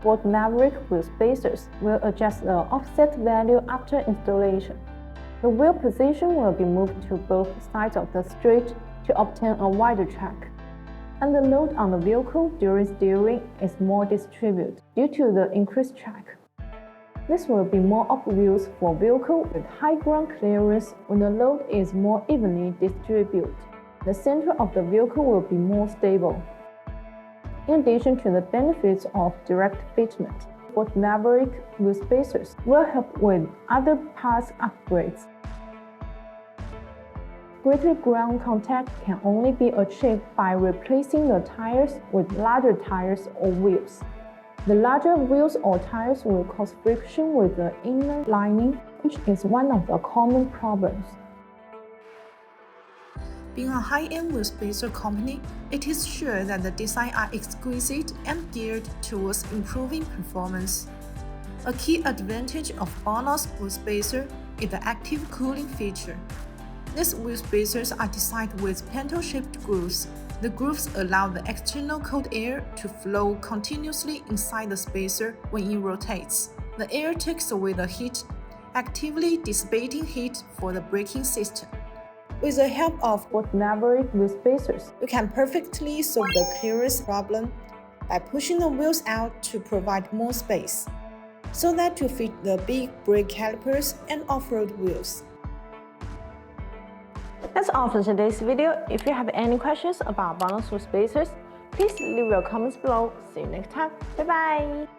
Ford Maverick wheel spacers will adjust the offset value after installation. The wheel position will be moved to both sides of the street to obtain a wider track. And the load on the vehicle during steering is more distributed due to the increased track. This will be more obvious for vehicles with high ground clearance when the load is more evenly distributed. The center of the vehicle will be more stable. In addition to the benefits of direct fitment, Ford Maverick wheel spacers will help with other parts upgrades. Greater ground contact can only be achieved by replacing the tires with larger tires or wheels. The larger wheels or tires will cause friction with the inner lining, which is one of the common problems. Being a high-end wheel spacer company, it is sure that the designs are exquisite and geared towards improving performance. A key advantage of BONOSS wheel spacer is the active cooling feature. These wheel spacers are designed with pintle-shaped grooves. The grooves allow the external cold air to flow continuously inside the spacer when it rotates. The air takes away the heat, actively dissipating heat for the braking system. With the help of Ford Maverick wheel spacers, you can perfectly solve the clearance problem by pushing the wheels out to provide more space, so that to fit the big brake calipers and off-road wheels. That's all for today's video. If you have any questions about BONOSS wheel spacers, please leave your comments below. See you next time. Bye bye!